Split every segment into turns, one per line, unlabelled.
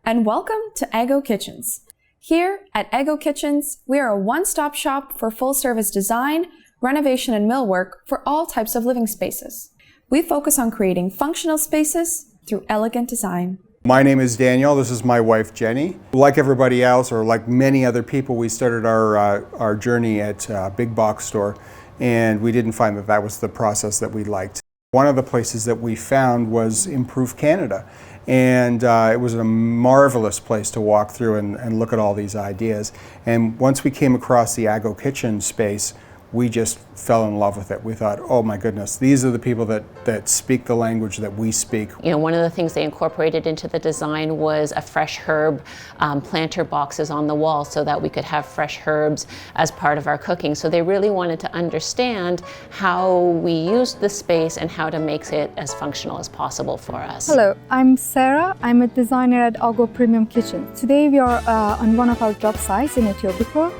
and welcome to Ego Kitchens. Here at Ego Kitchens, we are a one-stop shop for full-service design, renovation, and millwork for all types of living spaces. We focus on creating functional spaces through elegant design.
My name is Daniel. This is my wife, Jenny. Like everybody else, or like many other people, we started our journey at a big box store, and we didn't find that was the process that we liked. One of the places that we found was Improve Canada, and it was a marvelous place to walk through and look at all these ideas. And once we came across the Ego Kitchen space, we just fell in love with it. We thought, oh my goodness, these are the people that speak the language that we speak.
You know, one of the things they incorporated into the design was a fresh herb planter boxes on the wall so that we could have fresh herbs as part of our cooking. So they really wanted to understand how we used the space and how to make it as functional as possible for us.
Hello, I'm Sarah. I'm a designer at Ego Premium Kitchen. Today we are on one of our job sites in Etobicoke.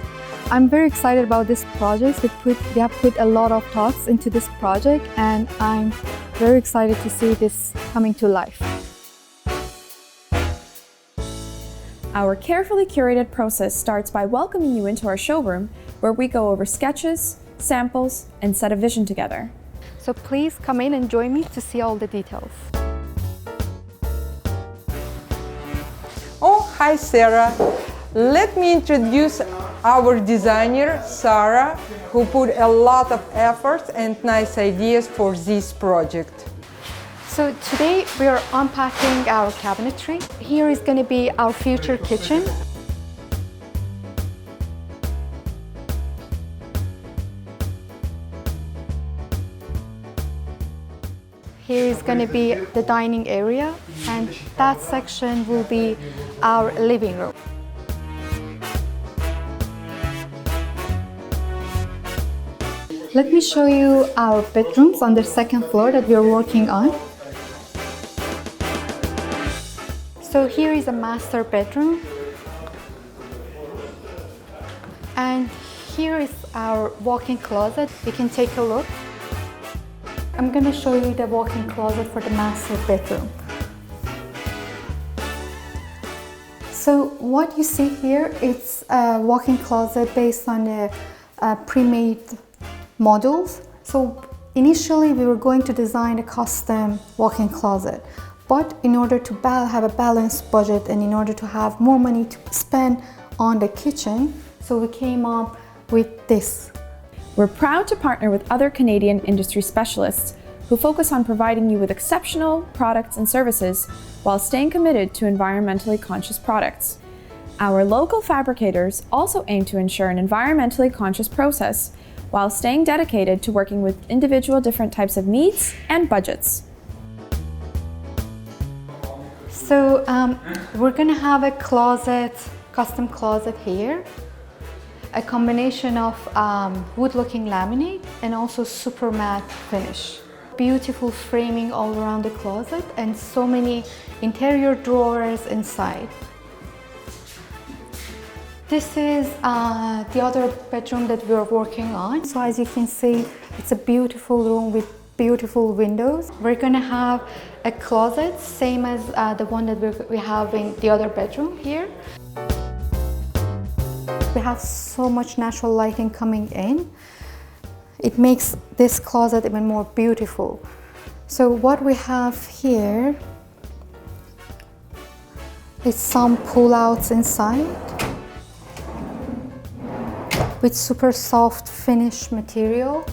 I'm very excited about this project. We have put a lot of thoughts into this project, and I'm very excited to see this coming to life.
Our carefully curated process starts by welcoming you into our showroom, where we go over sketches, samples, and set a vision together.
So please come in and join me to see all the details.
Oh, hi Sarah. Let me introduce our designer, Sarah, who put a lot of effort and nice ideas for this project.
So today we are unpacking our cabinetry. Here is going to be our future kitchen. Here is going to be the dining area, and that section will be our living room. Let me show you our bedrooms on the second floor that we are working on. So here is a master bedroom. And here is our walk-in closet. You can take a look. I'm going to show you the walk-in closet for the master bedroom. So what you see here, it's a walk-in closet based on the pre-made modules. So initially we were going to design a custom walk-in closet, but in order to have a balanced budget and in order to have more money to spend on the kitchen, so we came up with this.
We're proud to partner with other Canadian industry specialists who focus on providing you with exceptional products and services while staying committed to environmentally conscious products. Our local fabricators also aim to ensure an environmentally conscious process while staying dedicated to working with individual different types of needs and budgets.
So we're going to have a closet, custom closet here, a combination of wood-looking laminate and also super matte finish. Beautiful framing all around the closet and so many interior drawers inside. This is the other bedroom that we're working on. So as you can see, it's a beautiful room with beautiful windows. We're gonna have a closet, same as the one that we have in the other bedroom here. We have so much natural lighting coming in. It makes this closet even more beautiful. So what we have here is some pull-outs inside, with super soft finish material.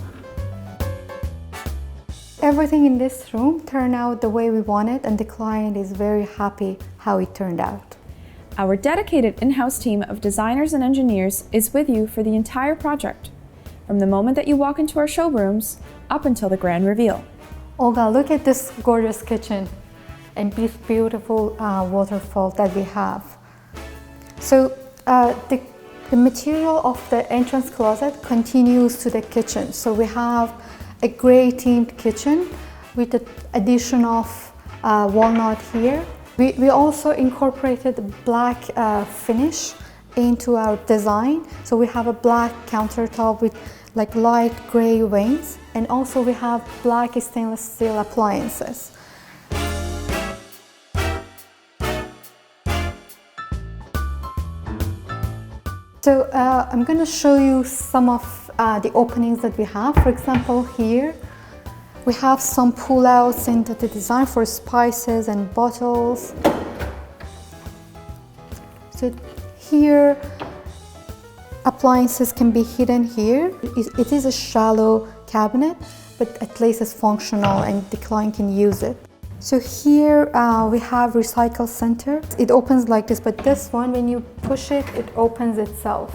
Everything in this room turned out the way we wanted, and the client is very happy how it turned out.
Our dedicated in-house team of designers and engineers is with you for the entire project, from the moment that you walk into our showrooms up until the grand reveal.
Olga, look at this gorgeous kitchen and this beautiful waterfall that we have. So the material of the entrance closet continues to the kitchen. So we have a gray themed kitchen with the addition of walnut here. We also incorporated black finish into our design. So we have a black countertop with like light gray veins, and also we have black stainless steel appliances. So I'm going to show you some of the openings that we have. For example, here we have some pull-outs into the design for spices and bottles. So here, appliances can be hidden here. It is a shallow cabinet, but at least it's functional and the client can use it. So here we have recycle center. It opens like this, but this one, when you push it, it opens itself.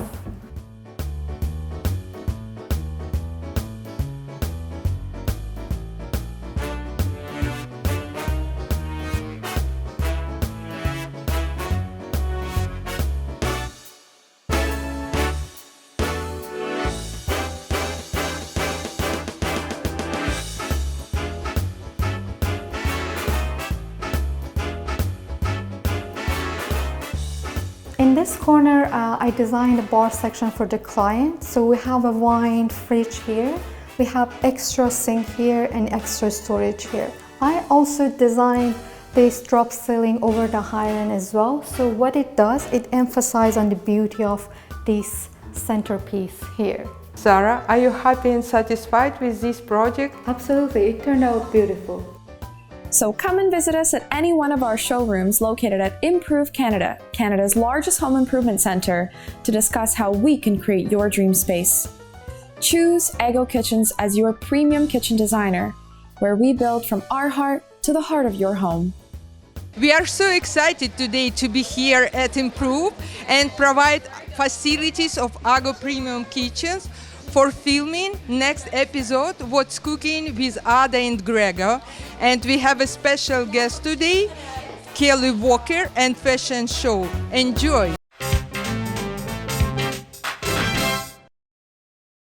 In this corner, I designed a bar section for the client. So we have a wine fridge here. We have extra sink here and extra storage here. I also designed this drop ceiling over the island as well. So what it does, it emphasizes on the beauty of this centerpiece here.
Sarah, are you happy and satisfied with this project?
Absolutely, it turned out beautiful.
So come and visit us at any one of our showrooms located at Improve Canada, Canada's largest home improvement centre, to discuss how we can create your dream space. Choose Ego Kitchens as your premium kitchen designer, where we build from our heart to the heart of your home.
We are so excited today to be here at Improve and provide facilities of Ego Premium Kitchens for filming next episode, What's Cooking with Ada and Gregor. And we have a special guest today, Kelly Walker and Fashion Show. Enjoy!